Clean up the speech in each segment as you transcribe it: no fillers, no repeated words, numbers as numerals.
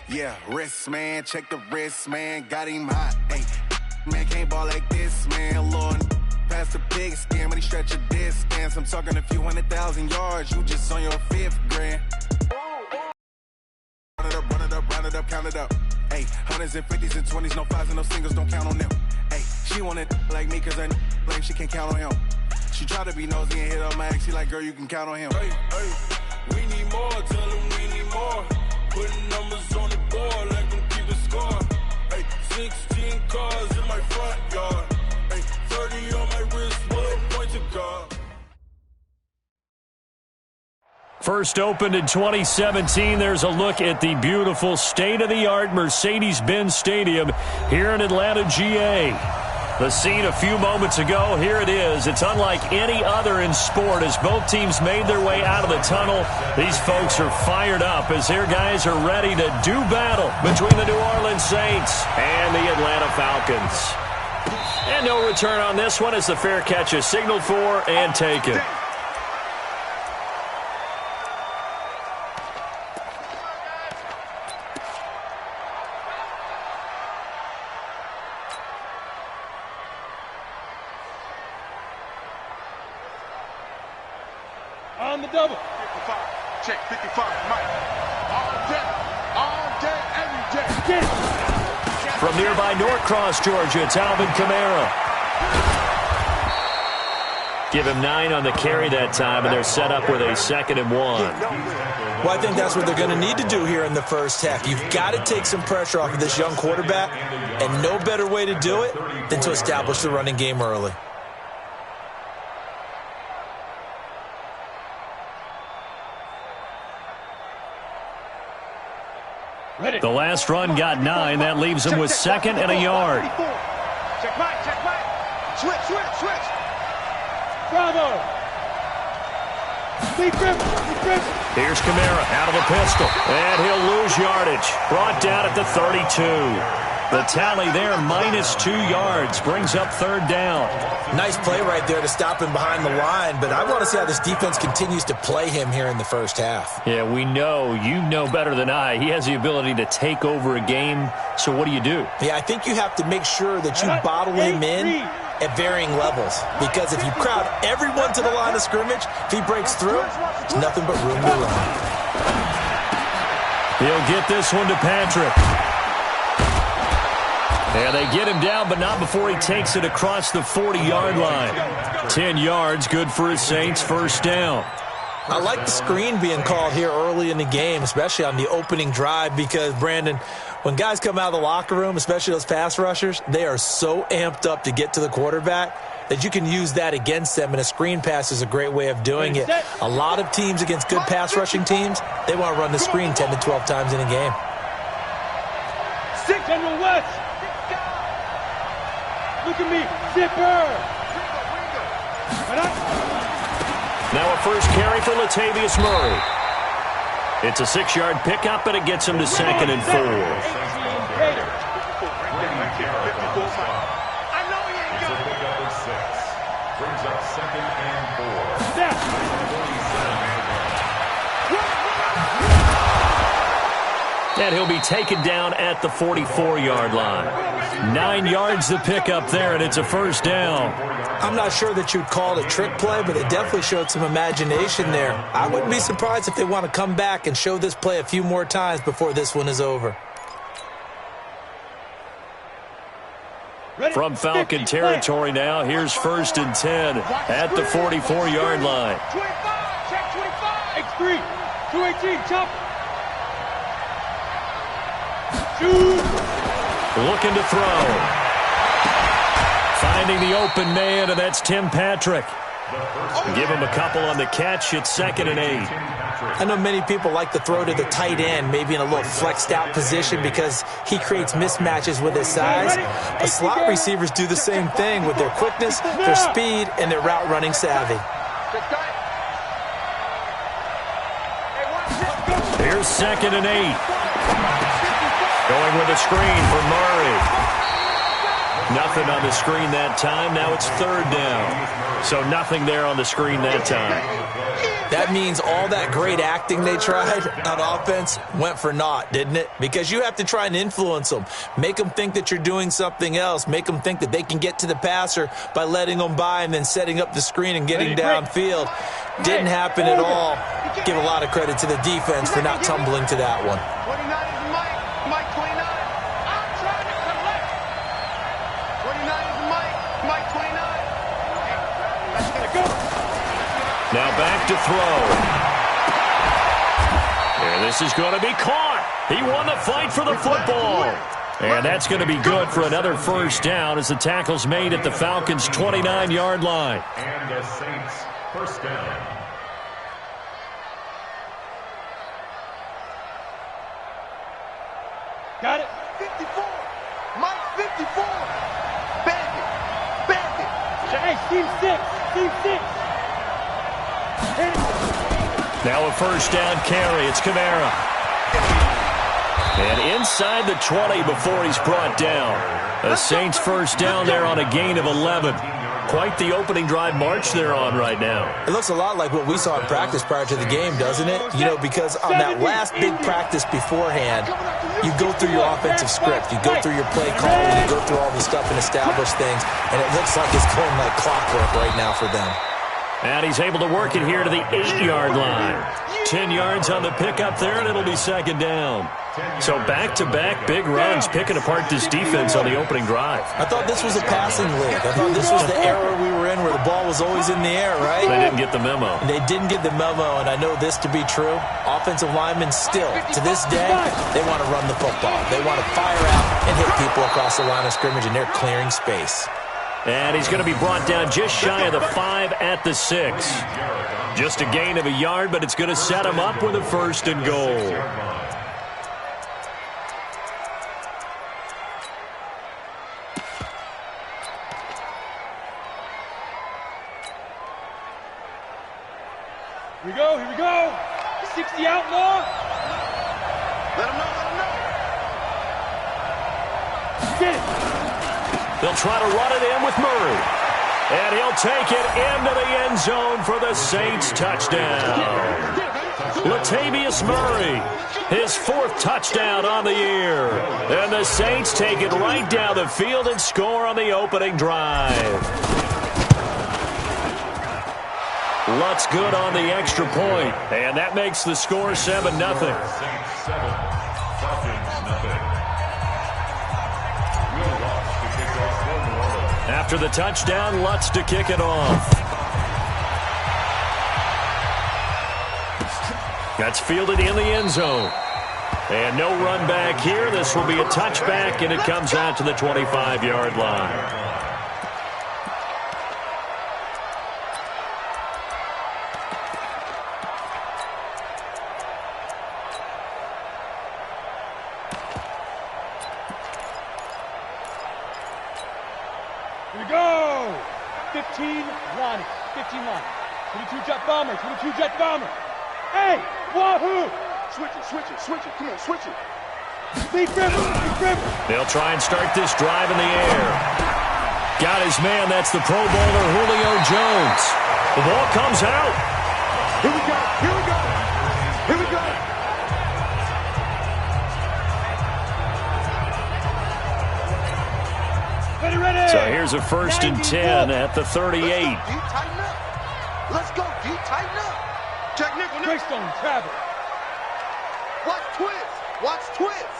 Yeah, wrist, man, check the wrist, man, got him hot. Hey, man, can't ball like this, man. Lord, past the pig skin when he stretch a distance. I'm talking a few 100,000 yards, you just on your 5th grand. Run it up, run it up, round it up, count it up. Hey, hundreds and 50s and 20s, no fives and no singles, don't count on them. Hey, she want it like me, cause I like she can't count on him. She try to be nosy and hit on my ex, she like, girl, you can count on him. Hey, we need more, tell them we need more. Putting numbers on the board, like them keep the score. Hey, 16 cars in my front yard. Hey, 30 on my wrist, bullet point to God. First opened in 2017, there's a look at the beautiful state-of-the-art Mercedes-Benz Stadium here in Atlanta, GA. The scene a few moments ago, here it is. It's unlike any other in sport as both teams made their way out of the tunnel. These folks are fired up as their guys are ready to do battle between the New Orleans Saints and the Atlanta Falcons. And no return on this one as the fair catch is signaled for and taken. On the double. 55. Check 55. Mike. All day, every day. From nearby Norcross, Georgia, it's Alvin Kamara. Give him 9 on the carry that time, and they're set up with a 2nd and 1. Well, I think that's what they're going to need to do here in the first half. You've got to take some pressure off of this young quarterback, and no better way to do it than to establish the running game early. The last run got 9. That leaves him with 2nd and a yard. Check back. Switch. Bravo. Here's Kamara out of the pistol. And he'll lose yardage. Brought down at the 32. The tally there, -2 yards, brings up 3rd down. Nice play right there to stop him behind the line, but I want to see how this defense continues to play him here in the first half. Yeah, we know. You know better than I. He has the ability to take over a game, so what do? Yeah, I think you have to make sure that you bottle him in at varying levels, because if you crowd everyone to the line of scrimmage, if he breaks through, there's nothing but room to run. He'll get this one to Patrick. Yeah, they get him down, but not before he takes it across the 40-yard line. 10 yards, good for his Saints, 1st down. I like the screen being called here early in the game, especially on the opening drive, because, Brandon, when guys come out of the locker room, especially those pass rushers, they are so amped up to get to the quarterback that you can use that against them, and a screen pass is a great way of doing it. A lot of teams against good pass rushing teams, they want to run the screen 10 to 12 times in a game. 6 on the west. Look at me, zipper! Now a first carry for Latavius Murray. It's a 6-yard pickup, and it gets him to 2nd and 4. I know he ain't got it. 6 brings up 2nd and 4. And he'll be taken down at the 44-yard line. 9 yards to pick up there, and it's a 1st down. I'm not sure that you'd call it a trick play, but it definitely showed some imagination there. I wouldn't be surprised if they want to come back and show this play a few more times before this one is over. From Falcon territory now, here's 1st and 10 at the 44-yard line. 25, check 25. X3, 218, chop. Looking to throw. Finding the open man, and that's Tim Patrick. Give him a couple on the catch. It's 2nd and 8. I know many people like to throw to the tight end, maybe in a little flexed out position because he creates mismatches with his size. But slot receivers do the same thing with their quickness, their speed, and their route running savvy. Here's 2nd and 8. Going with a screen for Murray. Nothing on the screen that time. Now it's third down. So nothing there on the screen that time. That means all that great acting they tried on offense went for naught, didn't it? Because you have to try and influence them. Make them think that you're doing something else. Make them think that they can get to the passer by letting them by and then setting up the screen and getting downfield. Didn't happen at all. Give a lot of credit to the defense for not tumbling to that one. 29 is Mike. Mike 29. I'm trying to collect. 29 is Mike. Mike 29. Let's go. Now back to throw. And this is going to be caught. He won the fight for the football. And that's going to be good for another first down as the tackle's made at the Falcons' 29-yard line. And the Saints, first down. Got it. 54. Mike 54. Bandit. Bandit. Hey, team 6. Team 6. Now a first down carry. It's Kamara. And inside the 20 before he's brought down. The Saints first down there on a gain of 11. Quite the opening drive march they're on right now. It looks a lot like what we saw in practice prior to the game, doesn't it? You know, because on that last big practice beforehand, you go through your offensive script. You go through your play calling. You go through all the stuff and establish things. And it looks like it's going like clockwork right now for them. And he's able to work it here to the 8-yard line. 10 yards on the pickup there, and it'll be second down. So back-to-back big runs picking apart this defense on the opening drive. I thought this was a passing league. I thought this was the era we were in where the ball was always in the air, right? They didn't get the memo. They didn't get the memo, and I know this to be true. Offensive linemen still, to this day, they want to run the football. They want to fire out and hit people across the line of scrimmage, and they're clearing space. And he's going to be brought down just shy of the 5 at the 6. Just a gain of a yard, but it's going to set him up with a first and goal. Here we go, here we go. 60 outlaw. Let him know, let him know. Get it. They'll try to run it in with Murray. And he'll take it into the end zone for the Saints touchdown. Latavius Murray, his 4th touchdown on the year. And the Saints take it right down the field and score on the opening drive. Lutz good on the extra point, and that makes the score 7-0. Saints 7, Falcons nothing. After the touchdown, Lutz to kick it off. That's fielded in the end zone. And no run back here. This will be a touchback, and it comes out to the 25-yard line. Here we go. 15 line. 15 line. 22 jet bomber. 22 jet bomber. Hey, wahoo! Switch it, switch it, switch it. Come on, switch it. Deep river, deep river. They'll try and start this drive in the air. Got his man. That's the Pro Bowler Julio Jones. The ball comes out. Here we go, here we go. Here we go. Ready, ready. So here's a 1st and 10 at the 38. Let's go, D, tighten up. Let's go, D, tighten up. Check nickel, nickel. Greystone, travel. Watch twist. Watch twist.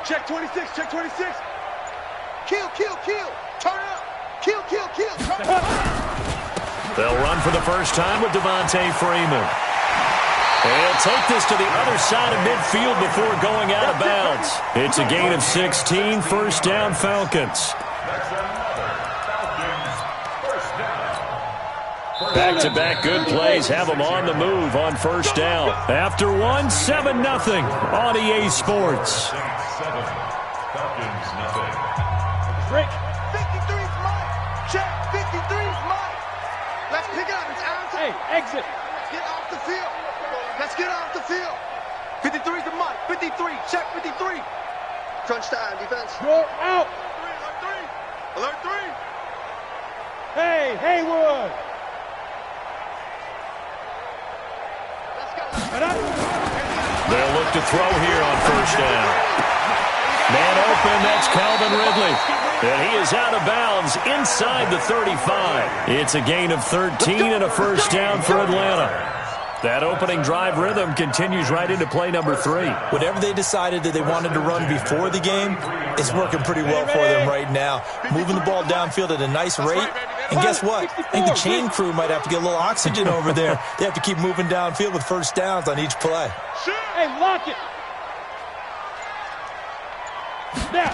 Check 26, check 26. Kill, kill, kill. Turn up. Kill, kill, kill. Turn up. They'll run for the first time with Devontae Freeman. And he'll take this to the other side of midfield before going out of bounds. It's a gain of 16, first down Falcons. That's another Falcons first down. Back-to-back good plays have them on the move on first down. After one, 7-0 on EA Sports. Saints 7, Falcons nothing. Break. 53's Mike. Check, 53's Mike. Let's pick it up. It's out. Hey, exit. Get off the field. Let's get off the field. 53's the Mike. 53. Check 53. Crunch time, defense. You're out. Alert 3. Hey, Haywood. They'll look to throw here on first down. Man open, that's Calvin Ridley. And he is out of bounds inside the 35. It's a gain of 13 and a first down for Atlanta. That opening drive rhythm continues right into play number 3. Whatever they decided that they wanted to run before the game, it's working pretty well for them right now. Moving the ball downfield at a nice rate. And guess what? I think the chain crew might have to get a little oxygen over there. They have to keep moving downfield with first downs on each play. Hey, lock it. Now.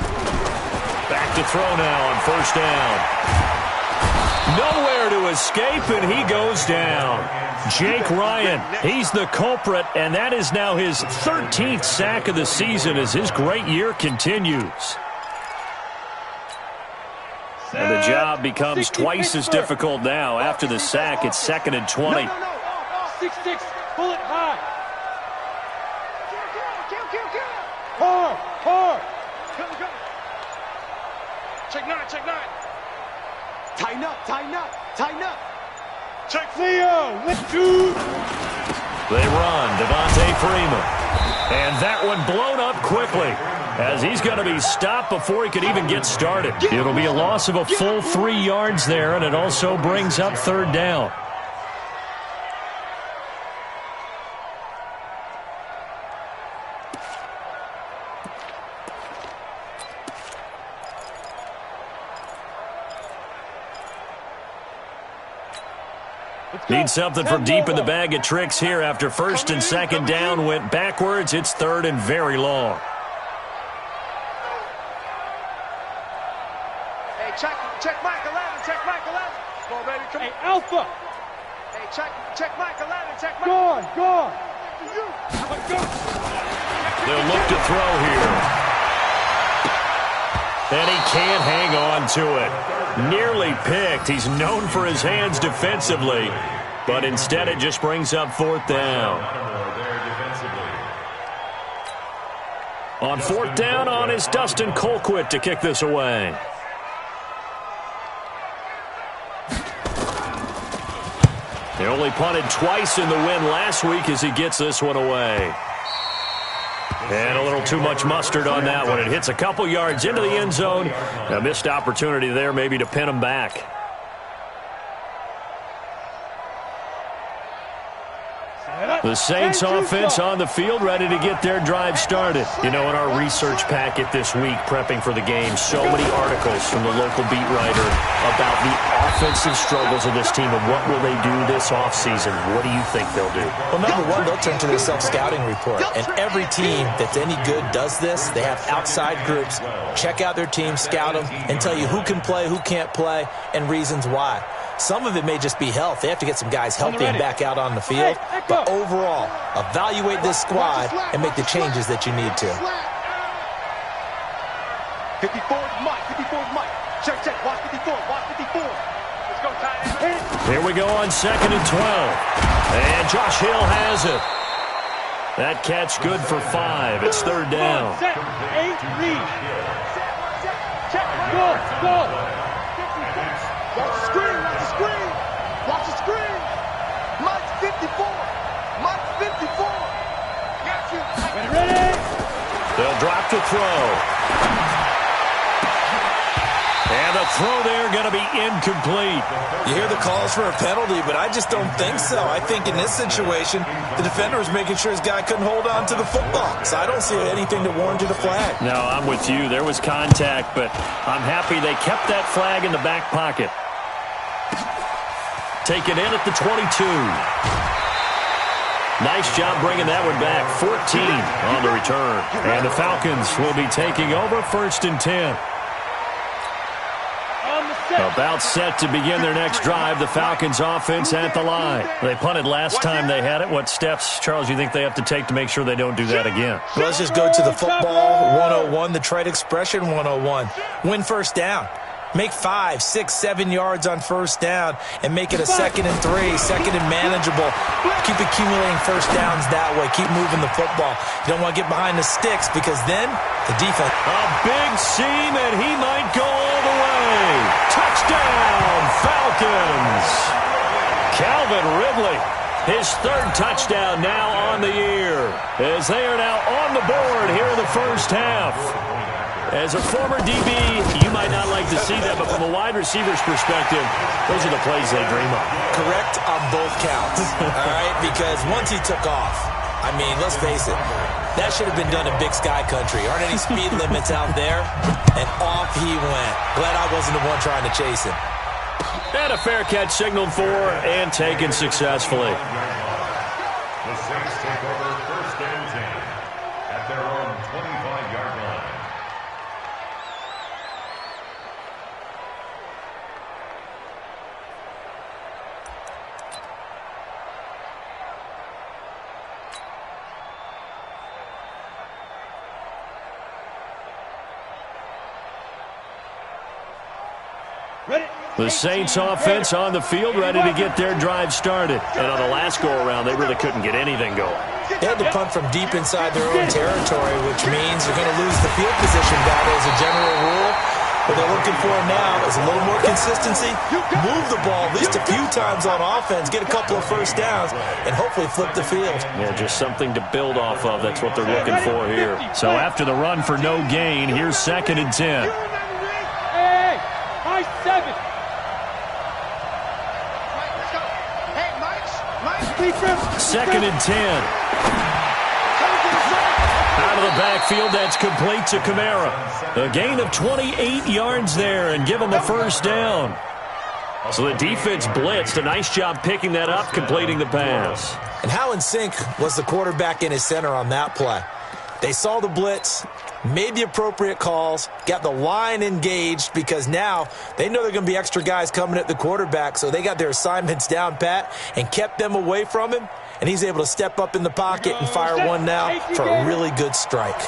Back to throw now on first down. Nowhere to escape, and he goes down. Jake Ryan, he's the culprit, and that is now his 13th sack of the season as his great year continues. And the job becomes twice as difficult now. After the sack, it's 2nd and 20. No. 6-6, pull it high. Hard. Go. Check 9. Tighten up. Check Leo. Let's do. They run, Devontae Freeman. And that one blown up quickly as he's going to be stopped before he could even get started. It'll be a loss of a full 3 yards there, and it also brings up third down. Need something from deep in the bag of tricks here after first and second down went backwards. It's third and very long. Hey, check Mike 11. Come on, baby, come on. Hey, Alpha. Hey, check Mike 11. Check Mike. Gone. They'll look to throw here. And he can't hang on to it. Nearly picked. He's known for his hands defensively, but instead it just brings up fourth down. On fourth down on is Dustin Colquitt to kick this away. They only punted twice in the win last week as he gets this one away. And a little too much mustard on that one. It hits a couple yards into the end zone. A missed opportunity there maybe to pin him back. The Saints offense on the field, ready to get their drive started. You know, in our research packet this week, prepping for the game, so many articles from the local beat writer about the offensive struggles of this team and what will they do this offseason. What do you think they'll do? Well, number one, they'll turn to their self-scouting report. And every team that's any good does this. They have outside groups. Check out their team, scout them, and tell you who can play, who can't play, and reasons why. Some of it may just be health. They have to get some guys healthy and back out on the field. But overall, evaluate this squad and make the changes that you need to. 54's Mike. Check. Watch 54. Let's go, tight end. Here we go on 2nd and 12. And Josh Hill has it. That catch good for 5. It's third down. Set, 8, read. Check, go. Watch the screen. Mike's 54. Got you. Ready? They'll drop to throw. And the throw there going to be incomplete. You hear the calls for a penalty, but I just don't think so. I think in this situation, the defender was making sure his guy couldn't hold on to the football. So I don't see anything that warranted a flag. No, I'm with you. There was contact, but I'm happy they kept that flag in the back pocket. Taken in at the 22. Nice job bringing that one back. 14 on the return. And the Falcons will be taking over 1st and 10. About set to begin their next drive. The Falcons offense at the line. They punted last time they had it. What steps, Charles, you think they have to take to make sure they don't do that again? Well, let's just go to the football 101, the trade expression 101. Win first down. Make 5, 6, 7 yards on first down and make it a 2nd and 3, 2nd and manageable. Keep accumulating first downs that way. Keep moving the football. You don't want to get behind the sticks because then the defense. A big seam, and he might go all the way. Touchdown, Falcons. Calvin Ridley, his 3rd touchdown now on the year, as they are now on the board here in the first half. As a former DB, you might not like to see that, but from a wide receiver's perspective, those are the plays they dream of. Correct on both counts, all right? Because once he took off, I mean, let's face it, that should have been done in Big Sky Country. Aren't any speed limits out there? And off he went. Glad I wasn't the one trying to chase him. And a fair catch signaled for and taken successfully. The Saints take over 1st and 10 at their own 25-yard line. The Saints offense on the field, ready to get their drive started. And on the last go-around, they really couldn't get anything going. They had to punt from deep inside their own territory, which means they're going to lose the field position battle as a general rule. What they're looking for now is a little more consistency, move the ball at least a few times on offense, get a couple of first downs, and hopefully flip the field. Yeah, just something to build off of. That's what they're looking for here. So after the run for no gain, here's 2nd and 10. Hey, high 7. 2nd and 10. Out of the backfield, that's complete to Kamara. A gain of 28 yards there and give him a first down. So the defense blitzed. A nice job picking that up, completing the pass. And how in sync was the quarterback in his center on that play? They saw the blitz, made the appropriate calls, got the line engaged because now they know they're going to be extra guys coming at the quarterback, so they got their assignments down pat and kept them away from him, and he's able to step up in the pocket and fire one now for a really good strike.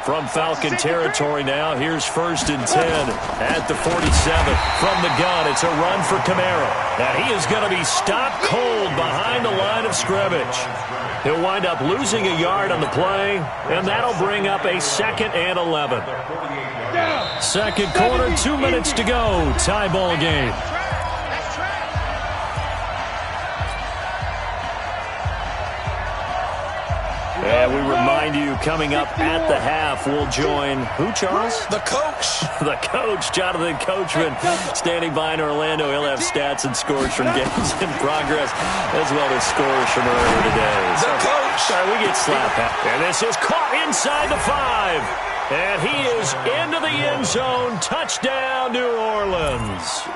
From Falcon territory now, here's 1st and 10 at the 47. From the gun, it's a run for Kamara. And he is going to be stopped cold behind the line of scrimmage. He'll wind up losing a yard on the play, and that'll bring up a 2nd and 11. Second quarter, 2 minutes to go. Tie ball game. And we remind you, coming up at the half, we'll join who, Charles? The coach. The coach, Jonathan Coachman, standing by in Orlando. He'll have stats and scores from games in progress, as well as scores from earlier today. The coach. Sorry, we get slapped. And this is caught inside the 5. And he is into the end zone. Touchdown, New Orleans.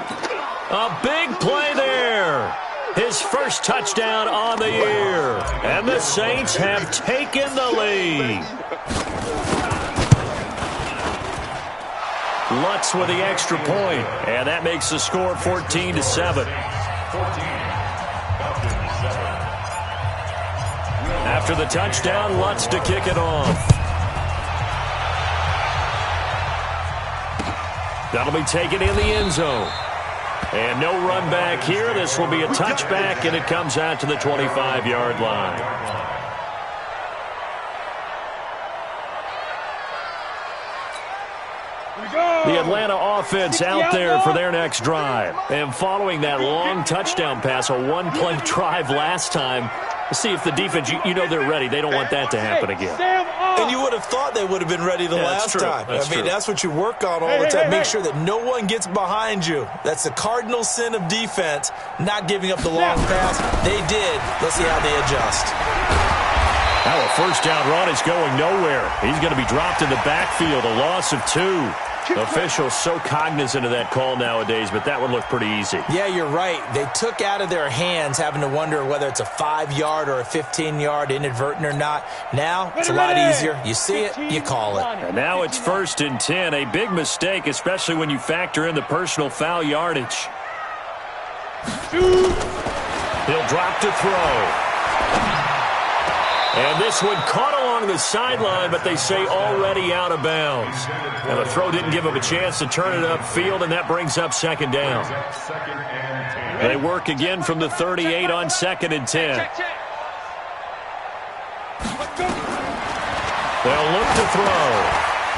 A big play there. His first touchdown on the year. And the Saints have taken the lead. Lutz with the extra point. And that makes the score 14-7. After the touchdown, Lutz to kick it off. That'll be taken in the end zone. And no run back here. This will be a touchback, and it comes out to the 25-yard line. The Atlanta offense out there for their next drive. And following that long touchdown pass, a one-play drive last time, let's see if the defense, you know they're ready. They don't want that to happen again. And you would have thought they would have been ready the last time. That's true. That's what you work on all the time. Make sure that no one gets behind you. That's the cardinal sin of defense, not giving up the long pass. They did. Let's see how they adjust. Now a first down run is going nowhere. He's going to be dropped in the backfield, a loss of 2. Officials so cognizant of that call nowadays, but that one looked pretty easy. Yeah, you're right. They took out of their hands having to wonder whether it's a 5-yard or a 15-yard inadvertent or not. Now it's a lot easier. You see it, you call it. And now it's 1st and 10. A big mistake, especially when you factor in the personal foul yardage. He'll drop to throw. And this one caught along the sideline, but they say already out of bounds. And the throw didn't give him a chance to turn it upfield, and that brings up second down. They work again from the 38 on 2nd and 10. They'll look to throw.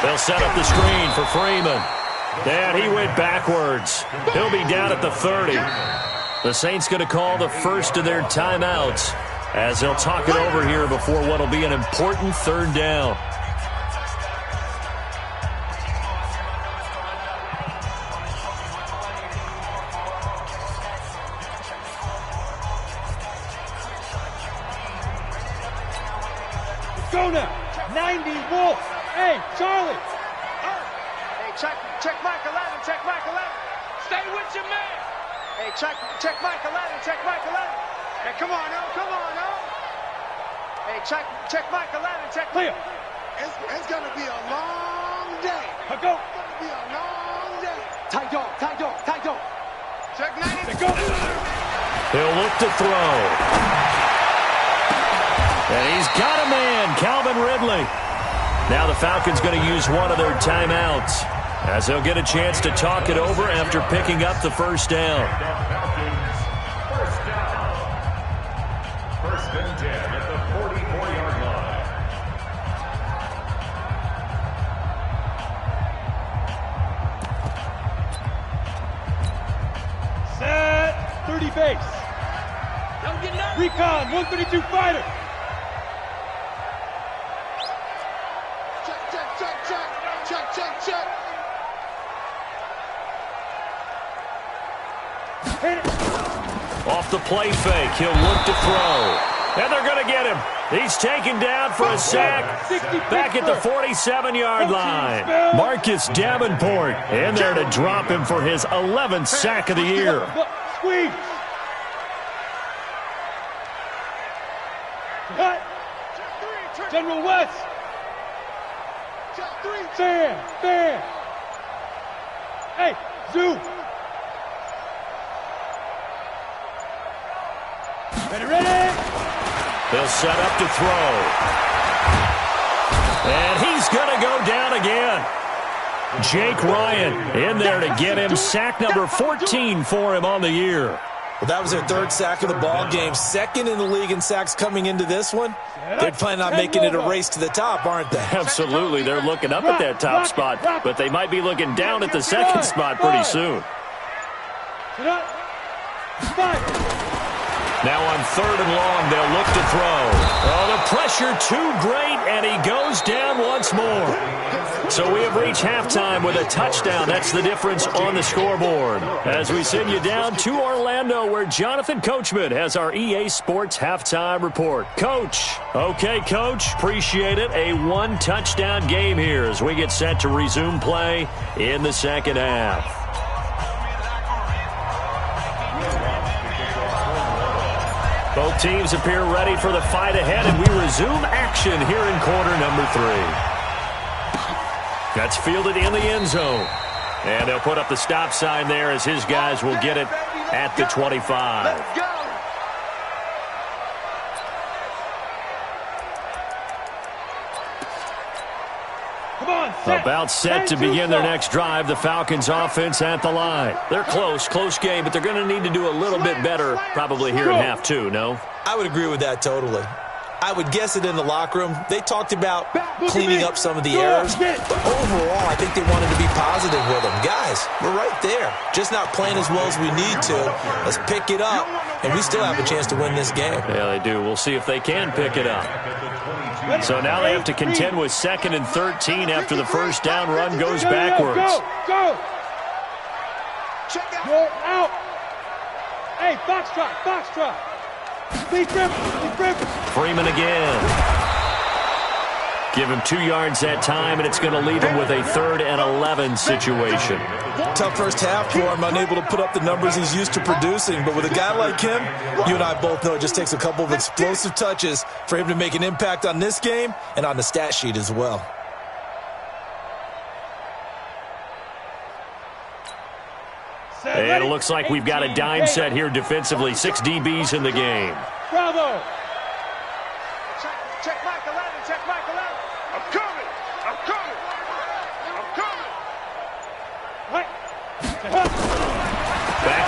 They'll set up the screen for Freeman. And he went backwards. He'll be down at the 30. The Saints going to call the first of their timeouts as they'll talk it over here before what will be an important third down. Go now. 90 Wolf. Hey, Charlie. Hey, check Mike 11. Check Mike 11. Stay with your man. Hey, check Mike 11. Check Mike 11. Hey, come on, no. Come on, no. Hey, check Mike 11. Check. Clear. It's going to be a long day. Go. It's going to be a long day. Tight dog. Check 90. Go. He'll look to throw. And he's got a man, Calvin Ridley. Now the Falcons going to use one of their timeouts as they'll get a chance to talk it over after picking up the first down. First down. 1st and 10 at the 44-yard line. Set. 30 base. Don't get nervous. Recon. 132 fighter. Check. Hit it. Off the play fake, he'll look to throw. And they're going to get him. He's taken down for a sack back at the 47-yard line. Marcus Davenport in there to drop him for his 11th sack of the year. Squeeze. Cut. General West. Fan. Hey, Zoo. Ready. They'll set up to throw. And he's going to go down again. Jake Ryan in there to get him. Sack number 14 for him on the year. Well, that was their 3rd sack of the ball game. 2nd in the league in sacks coming into this one. They're planning on making it a race to the top, aren't they? Absolutely. They're looking up at that top spot, but they might be looking down at the 2nd spot pretty soon. Now on 3rd and long, they'll look to throw. Oh, the pressure too great, and he goes down once more. So we have reached halftime with a touchdown. That's the difference on the scoreboard. As we send you down to Orlando, where Jonathan Coachman has our EA Sports halftime report. Coach. Okay, Coach. Appreciate it. A 1-touchdown game here as we get set to resume play in the second half. Both teams appear ready for the fight ahead, and we resume action here in quarter number 3. That's fielded in the end zone. And they'll put up the stop sign there as his guys will get it at the 25. Let's go. Come on, About set to begin their next drive. The Falcons offense at the line. They're close game, but they're going to need to do a little bit better probably here in half 2, no? I would agree with that totally. I would guess it in the locker room. They talked about cleaning up some of the errors, but overall, I think they wanted to be positive with them. Guys, we're right there. Just not playing as well as we need to. Let's pick it up, and we still have a chance to win this game. Yeah, they do. We'll see if they can pick it up. So now they have to contend with 2nd and 13 after the first down run goes backwards. Go. You're out. Hey, Foxtrot. Speed Rivers. Freeman again. Give him 2 yards that time, and it's going to leave him with a 3rd and 11 situation. Tough first half for him, unable to put up the numbers he's used to producing. But with a guy like him, you and I both know it just takes a couple of explosive touches for him to make an impact on this game and on the stat sheet as well. And it looks like we've got a dime set here defensively. 6 DBs in the game. Bravo. Check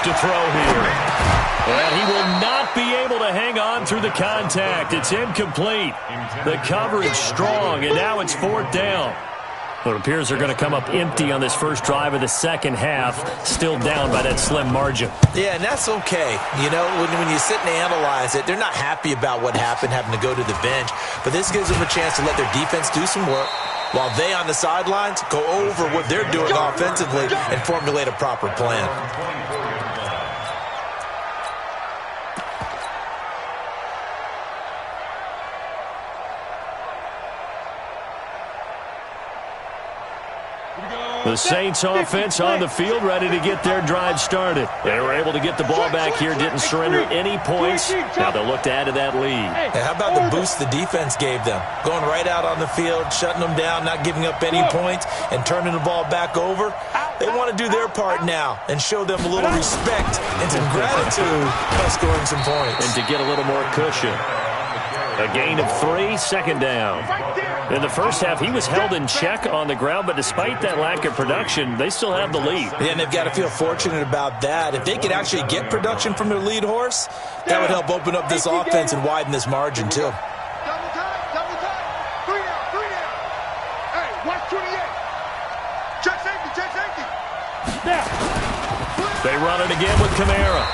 back to throw here. And he will not be able to hang on through the contact. It's incomplete. The coverage strong, and now it's 4th down. It appears they're going to come up empty on this first drive of the second half, still down by that slim margin. Yeah, and that's okay. You know, when you sit and analyze it, they're not happy about what happened, having to go to the bench. But this gives them a chance to let their defense do some work, while they on the sidelines go over what they're doing offensively and formulate a proper plan. The Saints offense on the field, ready to get their drive started. They were able to get the ball back here, didn't surrender any points. Now they'll look to add to that lead. Hey, how about the boost the defense gave them? Going right out on the field, shutting them down, not giving up any points, and turning the ball back over. They want to do their part now and show them a little respect and some gratitude by scoring some points. And to get a little more cushion. A gain of 3, 2nd down. In the first half, he was held in check on the ground, but despite that lack of production, they still have the lead. Yeah, and they've got to feel fortunate about that. If they could actually get production from their lead horse, that would help open up this offense and widen this margin, too. Double time, double time. 3 down. Hey, watch 28. Check safety. They run it again with Kamara.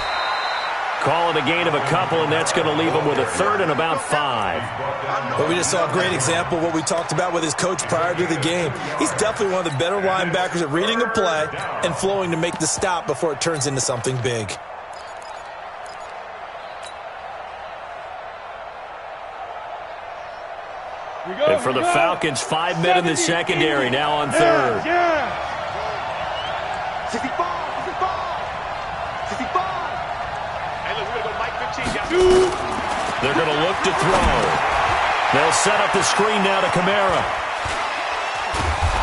Call it a gain of a couple, and that's going to leave him with a 3rd and about 5. But we just saw a great example of what we talked about with his coach prior to the game. He's definitely one of the better linebackers at reading a play and flowing to make the stop before it turns into something big. And for the Falcons, 5 men in the secondary, now on 3rd. 65. They're going to look to throw. They'll set up the screen now to Kamara.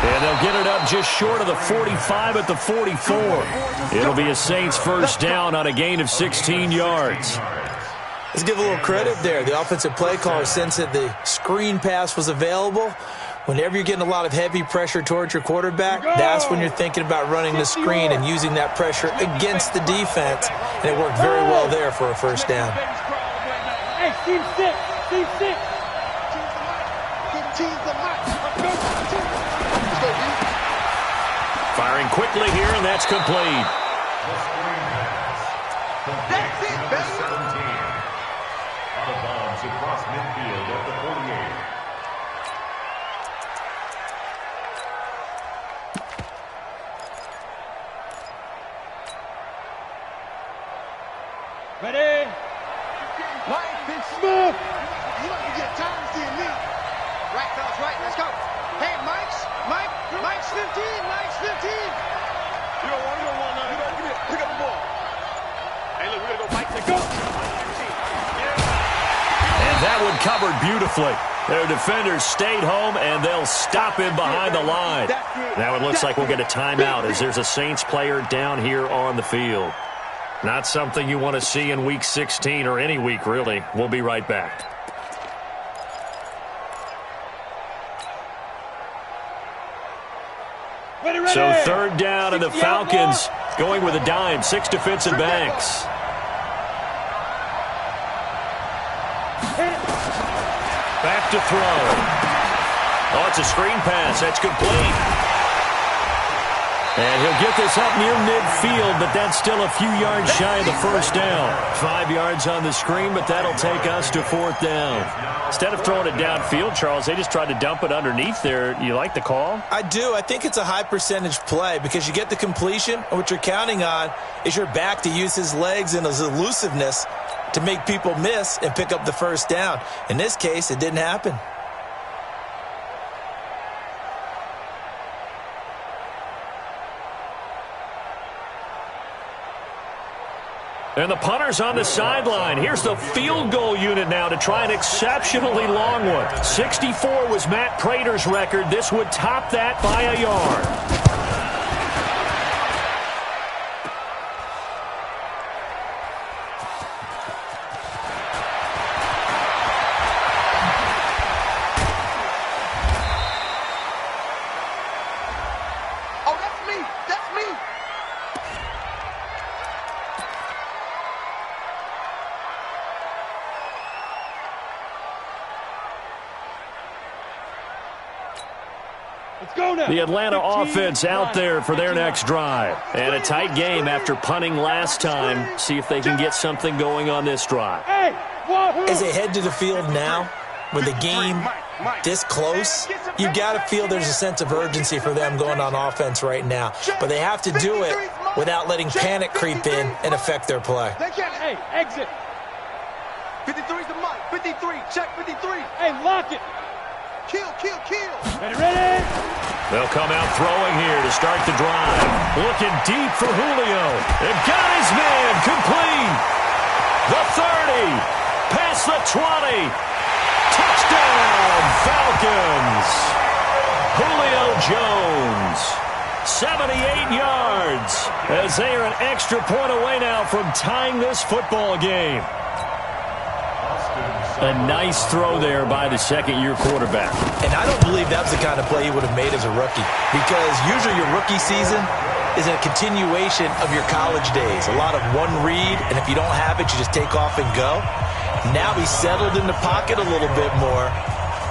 And they'll get it up just short of the 45 at the 44. It'll be a Saints first down on a gain of 16 yards. Let's give a little credit there. The offensive play caller sensed that the screen pass was available. Whenever you're getting a lot of heavy pressure towards your quarterback, that's when you're thinking about running the screen and using that pressure against the defense. And it worked very well there for a first down. Hey, team 6. Firing quickly here, and that's complete. That's it, baby. 17. Out of bounds across midfield at the 48. Ready? Mike, been smooth. You don't get time to see me. Right, fellas, right. Let's go. Hey, Mike's 15. Mike's 15. You don't want none. You don't give it. Pick up the ball. Hey, look, we're going to go Mike to go. And that one covered beautifully. Their defenders stayed home, and they'll stop him behind the line. Now it looks like we'll get a timeout as there's a Saints player down here on the field. Not something you want to see in Week 16 or any week, really. We'll be right back. So 3rd down, and the Falcons going with a dime. 6 defensive backs. Back to throw. Oh, it's a screen pass. That's complete. And he'll get this up near midfield, but that's still a few yards shy of the first down. 5 yards on the screen, but that'll take us to 4th down. Instead of throwing it downfield, Charles, they just tried to dump it underneath there. You like the call? I do. I think it's a high percentage play because you get the completion, and what you're counting on is your back to use his legs and his elusiveness to make people miss and pick up the first down. In this case, it didn't happen. And the punter's on the sideline. Here's the field goal unit now to try an exceptionally long one. 64 was Matt Prater's record. This would top that by a yard. Let's go now. The Atlanta offense out there for their next drive. And a tight game after punting last time. See if they can get something going on this drive. As they head to the field now, with the game this close, you got to feel there's a sense of urgency for them going on offense right now. But they have to do it without letting panic creep in and affect their play. Hey, exit. 53's the mic. 53. Check 53. Hey, lock it. Kill. Ready. They'll come out throwing here to start the drive. Looking deep for Julio. They've got his man complete. The 30. Past the 20. Touchdown, Falcons. Julio Jones. 78 yards. As they are an extra point away now from tying this football game. A nice throw there by the second-year quarterback. And I don't believe that was the kind of play he would have made as a rookie, because usually your rookie season is a continuation of your college days. A lot of one read, and if you don't have it, you just take off and go. Now he's settled in the pocket a little bit more,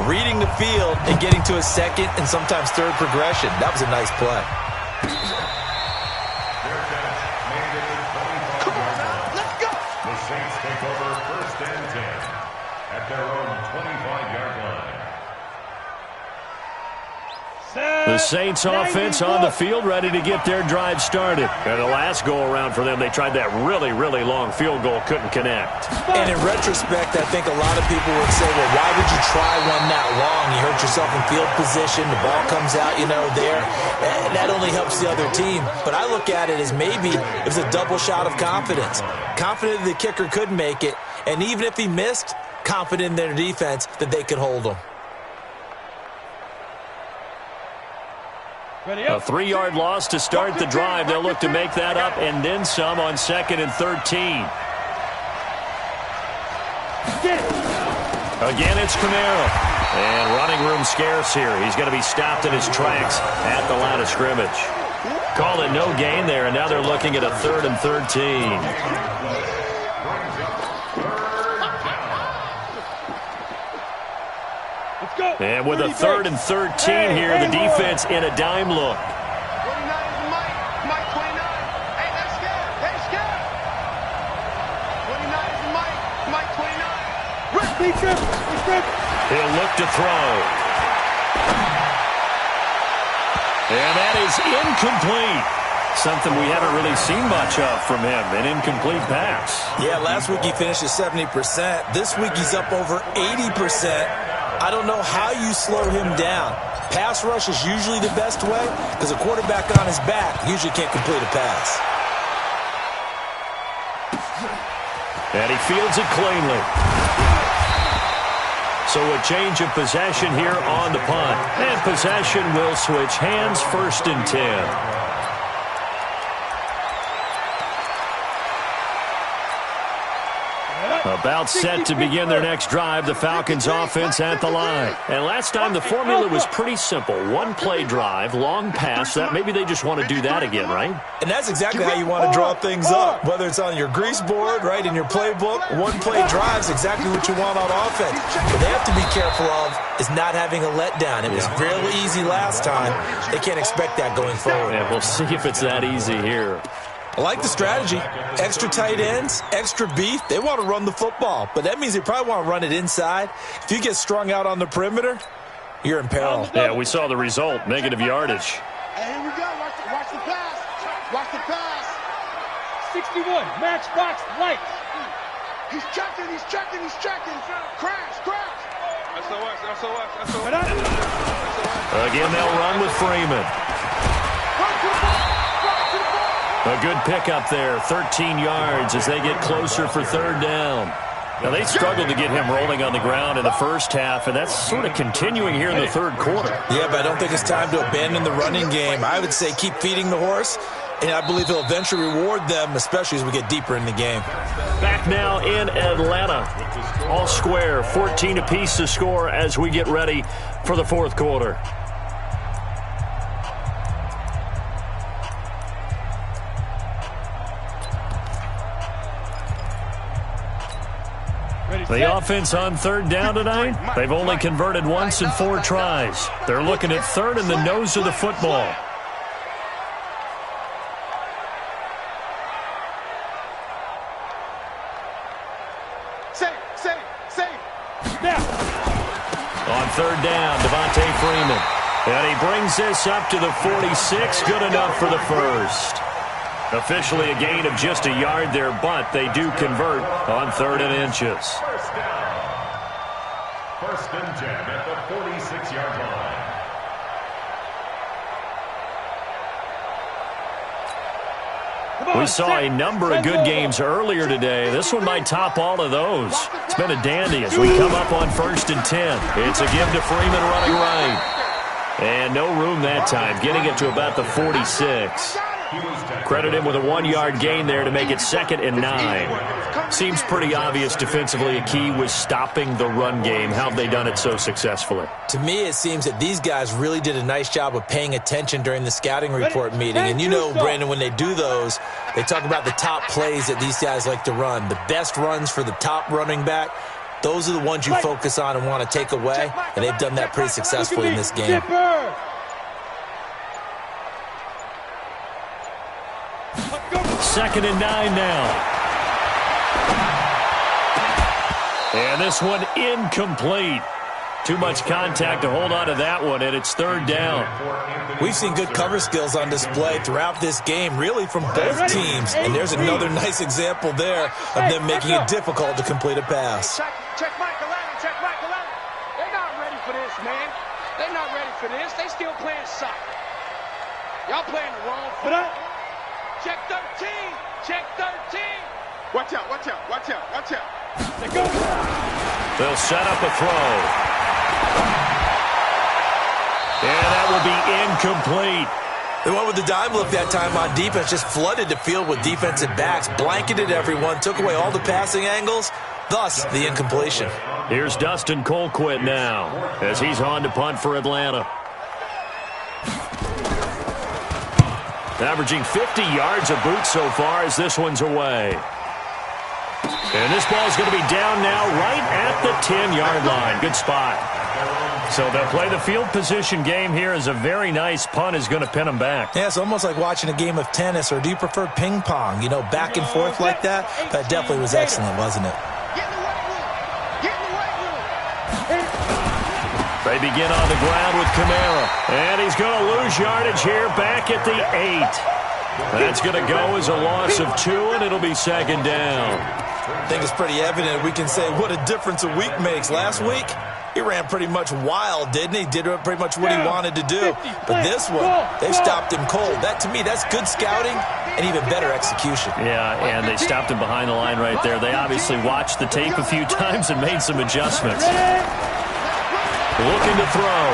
reading the field and getting to a second and sometimes third progression. That was a nice play. Come on now. Let's go. The Saints take over 1st and 10 at their own 25-yard line. The Saints offense on the field, ready to get their drive started. And the last go-around for them, they tried that really, really long field goal, couldn't connect. And in retrospect, I think a lot of people would say, well, why would you try one that long? You hurt yourself in field position. The ball comes out, there. That only helps the other team. But I look at it as maybe it was a double shot of confidence. Confident the kicker could make it. And even if he missed, confident in their defense that they could hold him. A 3-yard loss to start the drive. They'll look to make that up and then some on 2nd and 13. Again, it's Camaro. And running room scarce here. He's going to be stopped in his tracks at the line of scrimmage. Call it no gain there, and now they're looking at a 3rd and 13. And with a 3rd and 13 here, the defense in a dime look. 29 is Mike 29. Hey, they're scared. 29 is Mike 29. He'll look to throw. And that is incomplete. Something we haven't really seen much of from him, an incomplete pass. Yeah, last week he finished at 70%. This week he's up over 80%. I don't know how you slow him down. Pass rush is usually the best way because a quarterback on his back usually can't complete a pass. And he fields it cleanly. So a change of possession here on the punt. And possession will switch hands, 1st and 10. About set to begin their next drive, the Falcons offense at the line. And last time the formula was pretty simple. One-play drive, long pass. That maybe they just want to do that again, right? And that's exactly how you want to draw things up. Whether it's on your grease board, right, in your playbook, one-play drive is exactly what you want on offense. What they have to be careful of is not having a letdown. It was fairly easy last time. They can't expect that going forward. Yeah, we'll see if it's that easy here. I like the strategy. Extra tight ends, extra beef. They want to run the football, but that means they probably want to run it inside. If you get strung out on the perimeter, you're in peril. Yeah, we saw the result, negative yardage. Hey, here we go. Watch the pass. Watch the pass. 61, matchbox lights. He's checking. Crash. SOS. Again, they'll run with Freeman. A good pickup there, 13 yards as they get closer for 3rd down. Now, they struggled to get him rolling on the ground in the first half, and that's sort of continuing here in the 3rd quarter. Yeah, but I don't think it's time to abandon the running game. I would say keep feeding the horse, and I believe he'll eventually reward them, especially as we get deeper in the game. Back now in Atlanta. All square, 14 apiece to score as we get ready for the 4th quarter. The offense on third down tonight, they've only converted once in 4 tries. They're looking at third in the nose of the football. On third down, Devontae Freeman. And he brings this up to the 46. Good enough for the first. Officially a gain of just a yard there, but they do convert on 3rd and inches. First down. 1st and 10 at the 46-yard line. We saw a number of good games earlier today. This one might top all of those. It's been a dandy as we come up on 1st and 10. It's a give to Freeman running right. And no room that time, getting it to about the 46. Credit him with a 1-yard gain there to make it 2nd and 9. Seems pretty obvious defensively a key was stopping the run game. How have they done it so successfully? To me, it seems that these guys really did a nice job of paying attention during the scouting report meeting. And you know, Brandon, when they do those, they talk about the top plays that these guys like to run. The best runs for the top running back, those are the ones you focus on and want to take away. And they've done that pretty successfully in this game. 2nd and 9 now. And this one incomplete. Too much contact to hold on to that one, and it's 3rd down. We've seen good cover skills on display throughout this game, really from both teams. And there's another nice example there of them making it difficult to complete a pass. Check Mike 11, check Mike 11. They're not ready for this, man. They're not ready for this. They still playing soccer. Y'all playing the wrong foot. Check 13, check 13. Watch out, watch out, watch out, watch out. They'll set up a throw. And that will be incomplete. They went with the dime look that time on defense, just flooded the field with defensive backs, blanketed everyone, took away all the passing angles, thus the incompletion. Here's Dustin Colquitt now as he's on to punt for Atlanta. Averaging 50 yards a boot so far as this one's away. And this ball's going to be down now right at the 10-yard line. Good spot. So they'll play the field position game here as a very nice punt is going to pin them back. Yeah, it's almost like watching a game of tennis, or do you prefer ping pong? You know, back and forth like that? That definitely was excellent, wasn't it? Get in the weight room. Get in the weight room. They begin on the ground with Kamara. And he's going to lose yardage here back at the 8. That's going to go as a loss of 2, and it'll be 2nd down. I think it's pretty evident. We can say what a difference a week makes. Last week, he ran pretty much wild, didn't he? Did pretty much what he wanted to do. But this one, they've stopped him cold. That, to me, that's good scouting and even better execution. Yeah, and they stopped him behind the line right there. They obviously watched the tape a few times and made some adjustments. Looking to throw.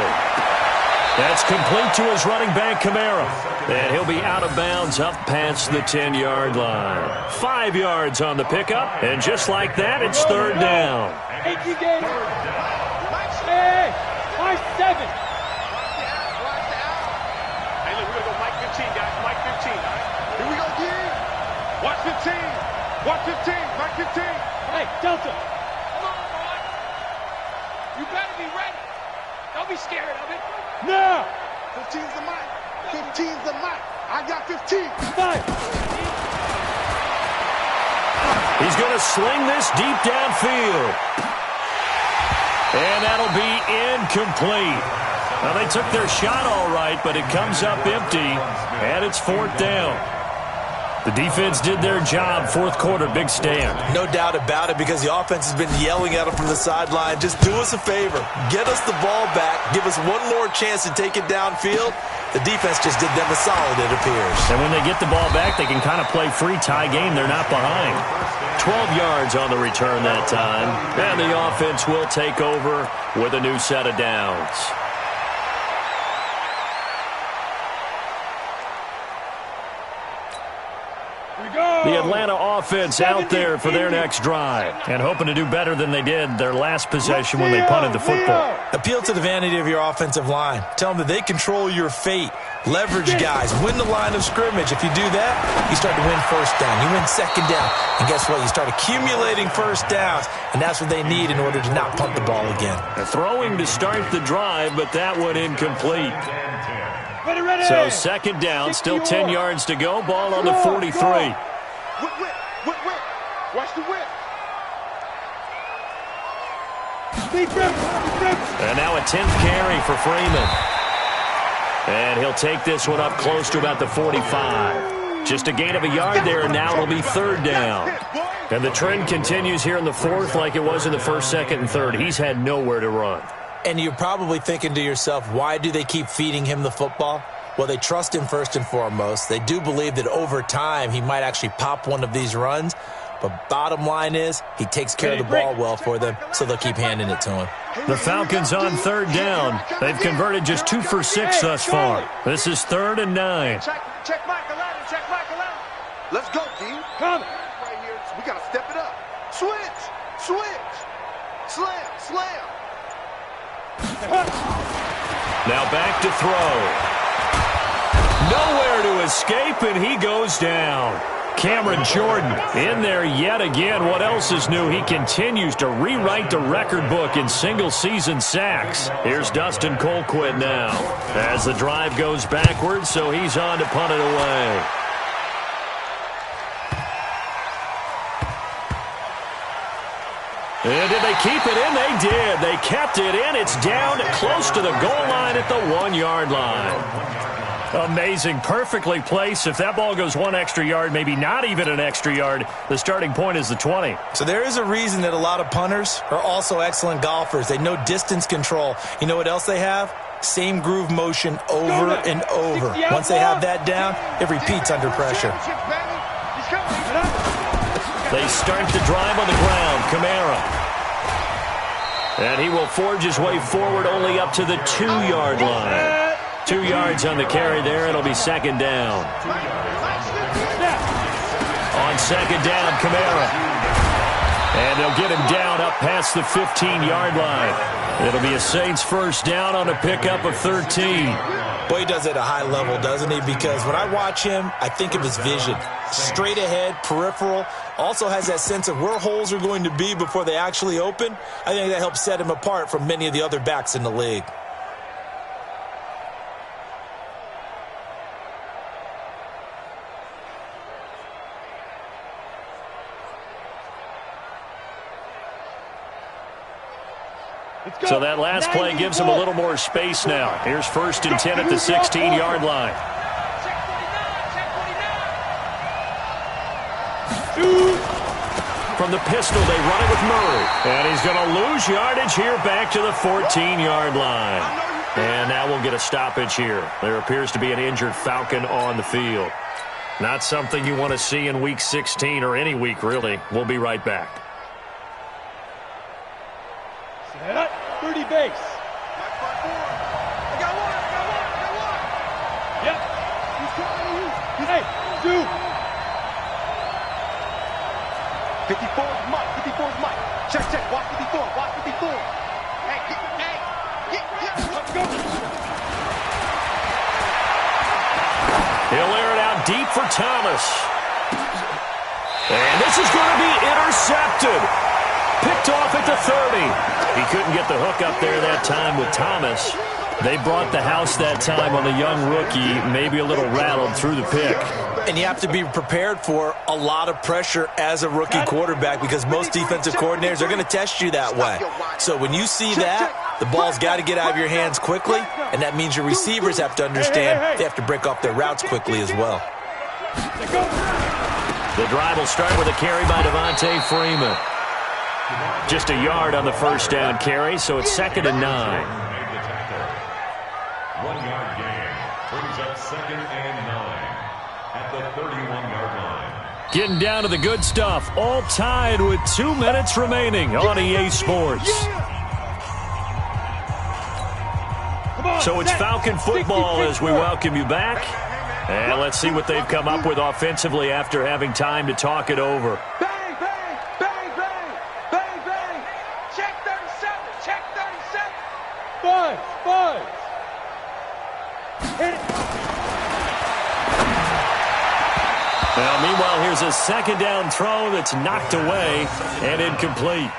That's complete to his running back, Kamara. And he'll be out of bounds up past the 10-yard line. 5 yards on the pickup, and just like that, it's 3rd down. Hey, Mike 7. Hey, look, we're going to go Mike 15, guys. Mike 15, all right? Here we go, D. Watch 15. Watch 15. Mike 15. Hey, Delta. Come on, boy. You better be ready. Don't be scared of it. Now. 15's the mic. 15's the mic. I got 15. 5. He's going to sling this deep downfield. And that'll be incomplete. Now, they took their shot all right, but it comes up empty, and it's 4th down. The defense did their job. 4th quarter, big stand. No doubt about it, because the offense has been yelling at them from the sideline. Just do us a favor. Get us the ball back. Give us one more chance to take it downfield. The defense just did them a solid, it appears. And when they get the ball back, they can kind of play free tie game. They're not behind. 12 yards on the return that time. And the offense will take over with a new set of downs. The Atlanta offense out there for their next drive and hoping to do better than they did their last possession when they punted the football. Appeal to the vanity of your offensive line. Tell them that they control your fate. Leverage guys. Win the line of scrimmage. If you do that, you start to win first down. You win second down. And guess what? You start accumulating first downs, and that's what they need in order to not punt the ball again. Throwing to start the drive, but that one incomplete. Ready. So second down, still 10 yards to go. Ball on the 43. Whip. Watch the whip. And now a 10th carry for Freeman. And he'll take this one up close to about the 45. Just a gain of a yard there, and now it'll be third down. And the trend continues here in the fourth like it was in the first, second, and third. He's had nowhere to run. And you're probably thinking to yourself, why do they keep feeding him the football? Well, they trust him first and foremost. They do believe that over time he might actually pop one of these runs. But bottom line is he takes care of the ball well for them, so they'll keep handing it to him. The Falcons on third down. They've converted just 2 for 6 thus far. This is 3rd and 9. Check Michael Allen. Check Michael Allen. Let's go, D. Come. Right here. We got to step it up. Switch. Slam. Now back to throw. Nowhere to escape, and he goes down. Cameron Jordan in there yet again. What else is new? He continues to rewrite the record book in single-season sacks. Here's Dustin Colquitt now as the drive goes backwards, so he's on to punt it away. And did they keep it in? They did. They kept it in. It's down close to the goal line at the 1-yard line. Amazing. Perfectly placed. If that ball goes 1 extra yard, maybe not even an extra yard, the starting point is the 20. So there is a reason that a lot of punters are also excellent golfers. They know distance control. You know what else they have? Same groove motion over and over. Once they have that down, it repeats under pressure. They start the drive on the ground. Kamara. And he will forge his way forward only up to the 2-yard line. 2 yards on the carry there. It'll be second down. On second down, Kamara. And they'll get him down up past the 15-yard line. It'll be a Saints first down on a pickup of 13. Boy, he does it at a high level, doesn't he? Because when I watch him, I think of his vision. Straight ahead, peripheral. Also has that sense of where holes are going to be before they actually open. I think that helps set him apart from many of the other backs in the league. So that last play gives him a little more space now. Here's 1st and 10 at the 16-yard line. From the pistol, they run it with Murray. And he's going to lose yardage here back to the 14-yard line. And now we'll get a stoppage here. There appears to be an injured Falcon on the field. Not something you want to see in Week 16 or any week, really. We'll be right back. 30 base. I got one. Yep. Who's coming to you? Hey, dude. 54 is Mike. Check. Watch 54. Hey. Let's go. He'll air it out deep for Thomas. And this is going to be intercepted. Picked off at the 30. He couldn't get the hook up there that time with Thomas. They brought the house that time on the young rookie, maybe a little rattled through the pick. And you have to be prepared for a lot of pressure as a rookie quarterback because most defensive coordinators are going to test you that way. So when you see that, the ball's got to get out of your hands quickly, and that means your receivers have to understand they have to break off their routes quickly as well. The drive will start with a carry by Devontae Freeman. Just a yard on the first down carry, so it's 2nd and 9. 1-yard gain brings up 2nd and 9 at the 31-yard line. Getting down to the good stuff, all tied with 2 minutes remaining on EA Sports. So it's Falcon football as we welcome you back. And let's see what they've come up with offensively after having time to talk it over. Bang, bang, bang, bang, bang, bang. Check 37, check 37. Five. Hit it. Now, meanwhile, here's a second down throw that's knocked away and incomplete.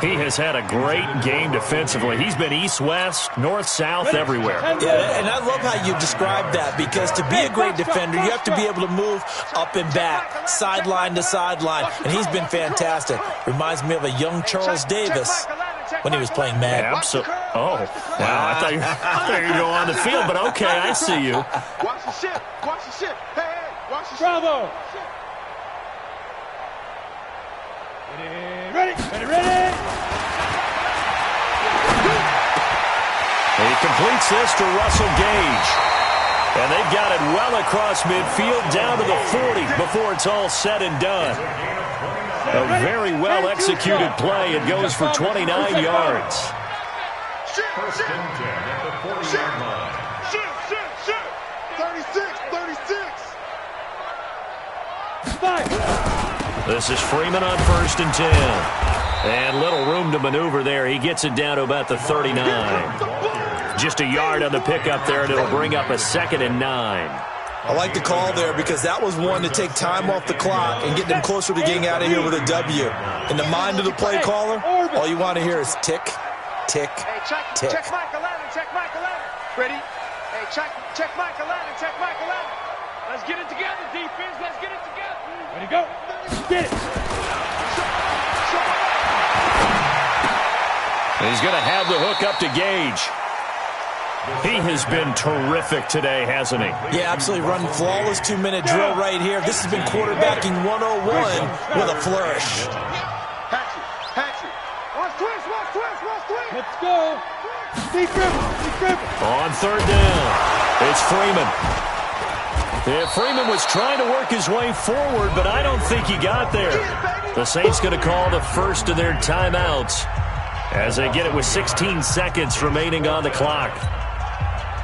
He has had a great game defensively. He's been east-west, north-south, everywhere. Yeah, and I love how you described that, because to be a great defender, you have to be able to move up and back, sideline to sideline, and he's been fantastic. Reminds me of a young Charles Davis when he was playing Madden. Absolutely. Oh, wow. I thought you were going on the field, but okay, I see you. Watch the ship. Watch the ship. Hey, watch the ship. Bravo. Ready. He completes this to Russell Gage. And they've got it well across midfield down to the 40 before it's all said and done. A very well-executed play. It goes for 29 yards. First and 10 at the 40-yard line. Ship. 36. 5. This is Freeman on first and 10. And little room to maneuver there. He gets it down to about the 39. Just a yard on the pickup there, and it'll bring up a 2nd and 9. I like the call there, because that was one to take time off the clock and get them closer to getting out of here with a W. In the mind of the play caller, all you want to hear is tick, tick, Hey, tick. check Mike 11. Check Mike 11. Ready? Hey, check Mike 11. Check Mike 11. Let's get it together, defense. Let's get it together. Ready, go. Get it. He's going to have the hook up to Gage. He has been terrific today, hasn't he? Yeah, absolutely. Running flawless 2-minute drill right here. This has been quarterbacking 101 with a flourish. Hatchet. Watch twist. Let's go. Deep dribble. On third down, it's Freeman. Yeah, Freeman was trying to work his way forward, but I don't think he got there. The Saints going to call the first of their timeouts as they get it with 16 seconds remaining on the clock.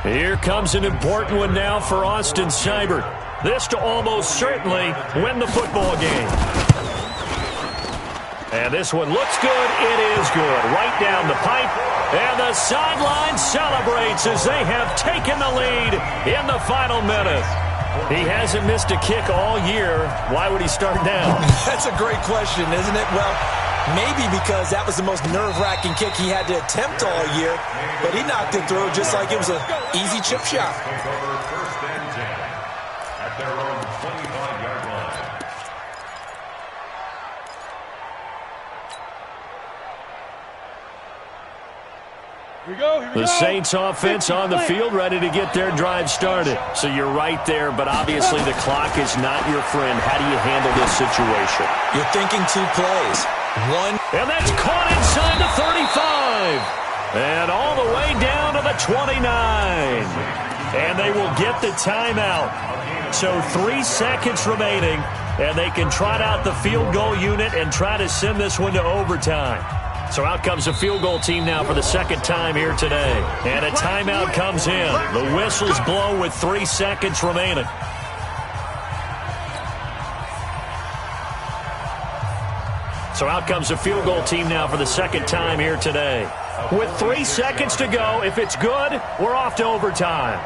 Here comes an important one now for Austin Seibert. This to almost certainly win the football game. And this one looks good. It is good. Right down the pipe. And the sideline celebrates as they have taken the lead in the final minute. He hasn't missed a kick all year. Why would he start now? That's a great question, isn't it? Well, maybe because that was the most nerve-wracking kick he had to attempt all year, but he knocked it through just like it was an easy chip shot. Take over first and 10 at their own 25-yard line. Here we go. The Saints offense on the field, ready to get their drive started. So you're right there, but obviously the clock is not your friend. How do you handle this situation? You're thinking 2 plays. One. And that's caught inside the 35. And all the way down to the 29. And they will get the timeout. So 3 seconds remaining, and they can trot out the field goal unit and try to send this one to overtime. So out comes the field goal team now for the second time here today. And a timeout comes in. The whistles blow with 3 seconds remaining. So out comes the field goal team now for the second time here today. With 3 seconds to go, if it's good, we're off to overtime.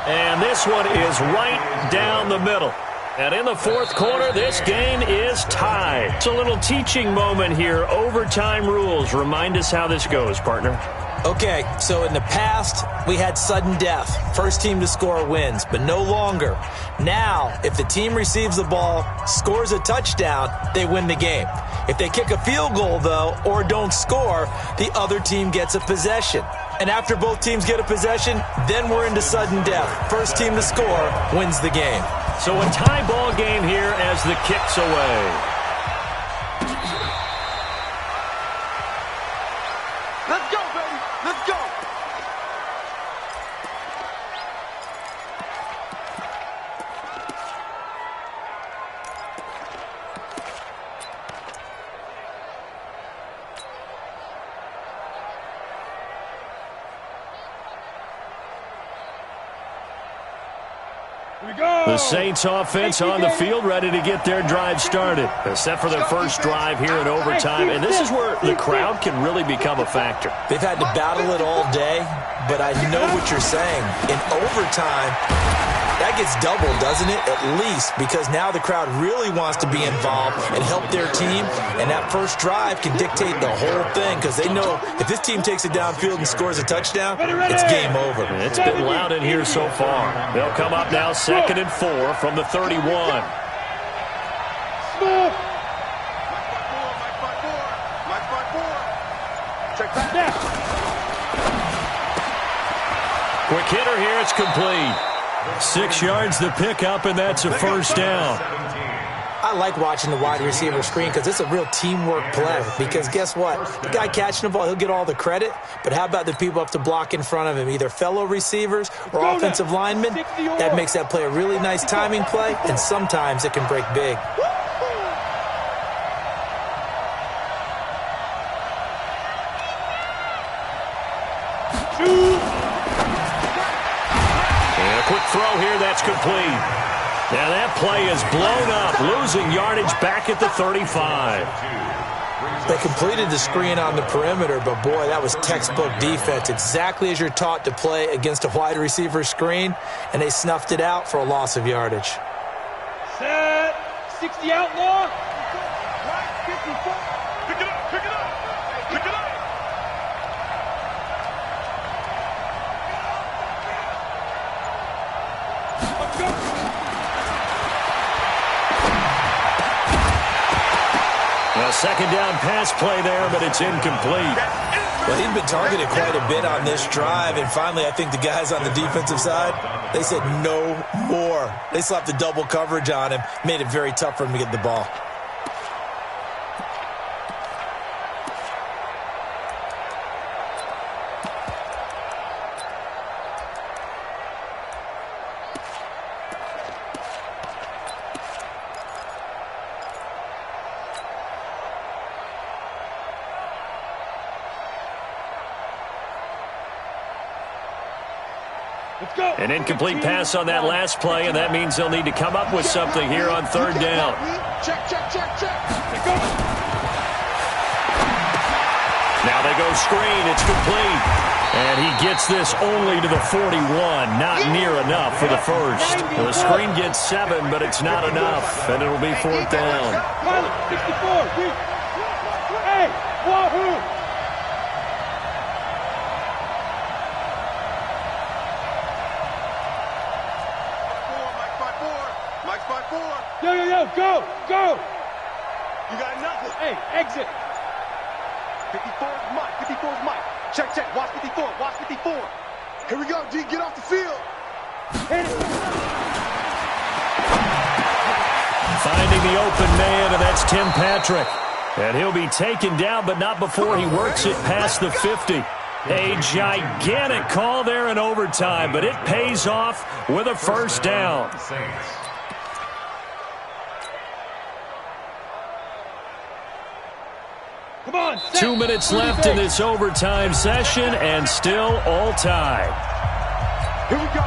And this one is right down the middle. And in the fourth quarter, this game is tied. It's a little teaching moment here. Overtime rules. Remind us how this goes, partner. Okay, so in the past, we had sudden death. First team to score wins, but no longer. Now, if the team receives the ball, scores a touchdown, they win the game. If they kick a field goal, though, or don't score, the other team gets a possession. And after both teams get a possession, then we're into sudden death. First team to score wins the game. So a tie ball game here as the kick's away. Let's go, baby. Let's go. The Saints offense on the field, ready to get their drive started. Set for their first drive here in overtime, and this is where the crowd can really become a factor. They've had to battle it all day, but I know what you're saying. In overtime, that gets doubled, doesn't it? At least, because now the crowd really wants to be involved and help their team, and that first drive can dictate the whole thing because they know if this team takes it downfield and scores a touchdown, it's game over. It's been loud in here so far. They'll come up now 2nd and 4 from the 31. Quick hitter here, it's complete. 6 yards the pickup, and that's a first down. I like watching the wide receiver screen because it's a real teamwork play. Because guess what? The guy catching the ball, he'll get all the credit. But how about the people up to block in front of him, either fellow receivers or offensive linemen? That makes that play a really nice timing play, and sometimes it can break big. And a quick throw here, that's complete. Now that play is blown up, losing yardage back at the 35. They completed the screen on the perimeter, but boy, that was textbook defense. Exactly as you're taught to play against a wide receiver screen, and they snuffed it out for a loss of yardage. Set. 60 outlaw. Right, 54. Pick it up, pick it up. Pick it up. Let's go. A second down pass play there, but it's incomplete. Well, he'd been targeted quite a bit on this drive, and finally I think the guys on the defensive side, they said no more. They slapped the double coverage on him, made it very tough for him to get the ball. An incomplete pass on that last play, and that means they'll need to come up with something here on 3rd down. Check, check, check, check. Now they go screen. It's complete. And he gets this only to the 41. Not near enough for the first. The screen gets 7, but it's not enough. And it'll be 4th down. 64. Hey, wahoo. Yo, go! You got nothing. Hey, exit. 54's Mike, 54's Mike. Check, watch 54, watch 54. Here we go, G, get off the field. Hit it. Finding the open man, and that's Tim Patrick. And he'll be taken down, but not before he works it past the 50. A gigantic call there in overtime, but it pays off with a first down. Come on, 2 minutes left in this overtime session, and still all tied. Here we go.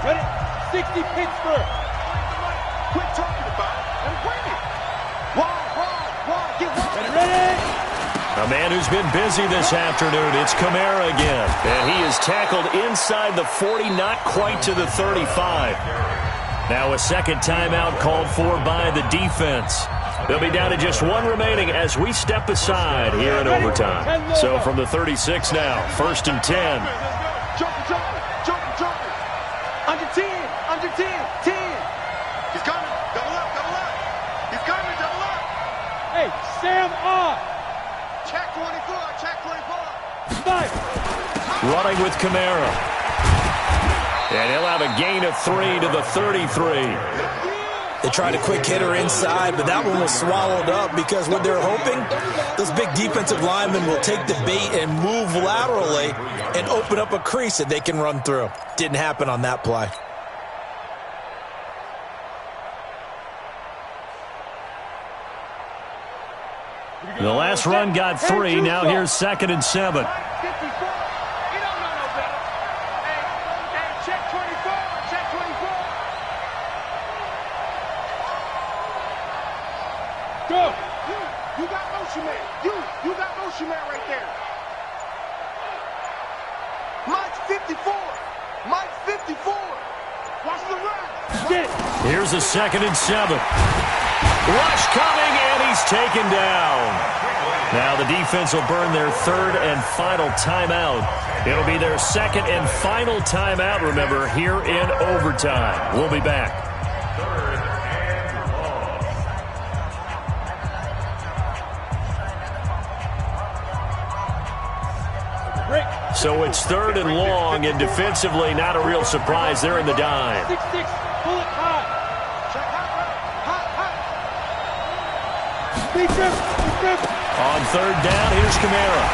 Ready? 60 Pittsburgh. Quit talking about it and bring it. Wide, get wide. Ready? A man who's been busy this afternoon, it's Kamara again. And he is tackled inside the 40, not quite to the 35. Now a second timeout called for by the defense. They'll be down to just 1 remaining as we step aside here in overtime. So from the 36 now, 1st and 10. Jumping. Under 10. He's coming. Double up. He's coming, double up. Hey, Sam off. Check 24. 5. Running with Kamara. And he'll have a gain of 3 to the 33. They tried a quick hitter inside, but that one was swallowed up because what they're hoping, those big defensive linemen will take the bait and move laterally and open up a crease that they can run through. Didn't happen on that play. The last run got 3. Now here's 2nd and 7. 54. You don't know no better. Hey, check 24. Check Go. You got motion man. You got motion man right there. Mike's 54. Mike's 54. Watch the run. Get. Here's a 2nd and 7. Rush coming, and he's taken down. Now the defense will burn their 3rd and final timeout. It'll be their 2nd and final timeout, remember, here in overtime. We'll be back. So it's 3rd and long, and defensively, not a real surprise. They're in the dime. 6-6. Pull it high. Check high. Defense. On 3rd down, here's Kamara.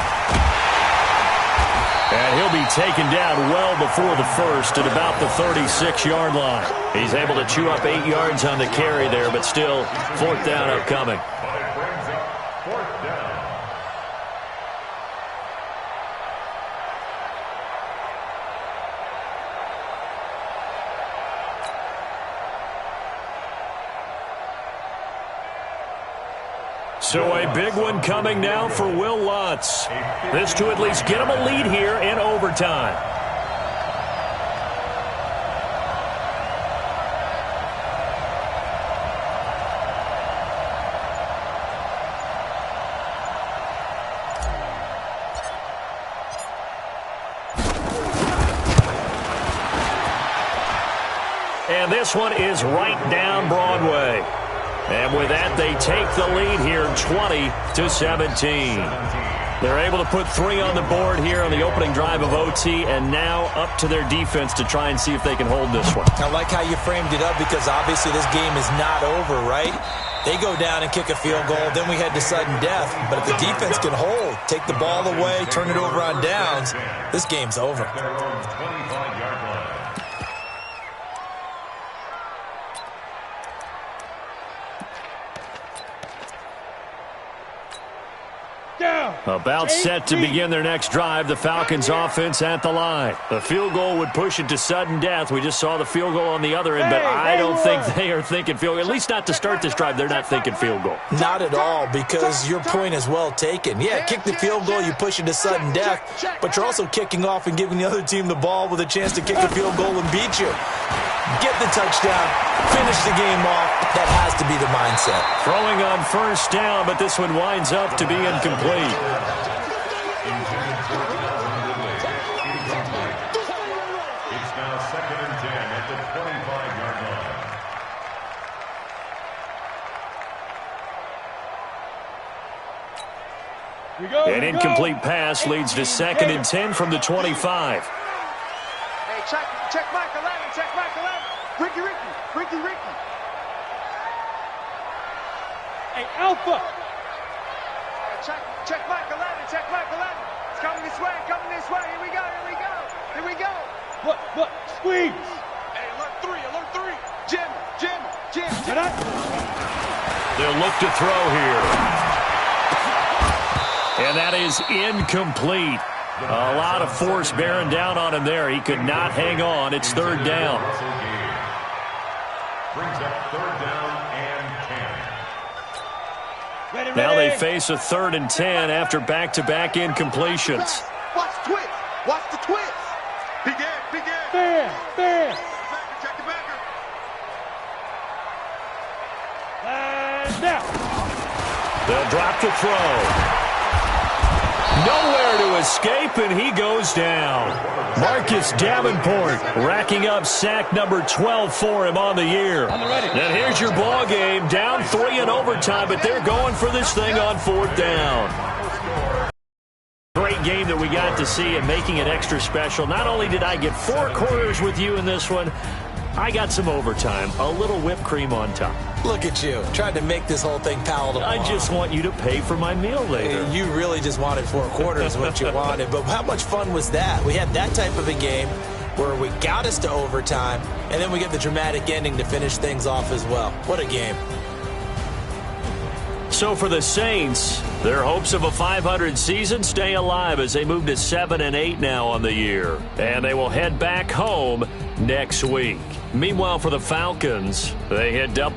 And he'll be taken down well before the first at about the 36-yard line. He's able to chew up 8 yards on the carry there, but still 4th down upcoming. But it brings up 4th down. So a big one coming now for Will Lutz. This to at least get him a lead here in overtime. And this one is right down Broadway. And with that, they take the lead here, 20-17. They're able to put 3 on the board here on the opening drive of OT, and now up to their defense to try and see if they can hold this one. I like how you framed it up because obviously this game is not over, right? They go down and kick a field goal, then we head to sudden death. But if the defense can hold, take the ball away, turn it over on downs, this game's over. Their own 25-yard line. About set to begin their next drive, the Falcons offense at the line. The field goal would push it to sudden death. We just saw the field goal on the other end, but I don't think they are thinking field goal. At least not to start this drive. They're not thinking field goal. Not at all, because your point is well taken. Yeah, kick the field goal, you push it to sudden death, but you're also kicking off and giving the other team the ball with a chance to kick a field goal and beat you. Get the touchdown, finish the game off. That has to be the mindset. Throwing on 1st down, but this one winds up to be incomplete. It's now 2nd and 10 at the 25-yard line. An incomplete pass leads to 2nd and 10 from the 25. Hey, check Mike 11. Check Mike 11. Ricky. Hey, Alpha. Check Mike 11. Check Mike 11. It's coming this way. Here we go. Look. Squeeze. Hey, alert 3. Jim. They'll look to throw here. And that is incomplete. A lot of force bearing down on him there. He could not hang on. It's 3rd down. Brings up 3rd down and 10. Now they face a 3rd and 10 after back-to-back incompletions. Watch the twist. Big end. Fair. Check the backer. And now. They'll drop to throw. Nowhere to escape, and he goes down. Marcus Davenport racking up sack number 12 for him on the year. And here's your ball game, down 3 in overtime, but they're going for this thing on 4th down. Great game that we got to see and making it extra special. Not only did I get 4 quarters with you in this one, I got some overtime, a little whipped cream on top. Look at you, trying to make this whole thing palatable. I just want you to pay for my meal later. You really just wanted 4 quarters, what you wanted. But how much fun was that? We had that type of a game where we got us to overtime, and then we get the dramatic ending to finish things off as well. What a game. So for the Saints, their hopes of a 500 season stay alive as they move to 7-8 now on the year. And they will head back home next week. Meanwhile, for the Falcons, they head up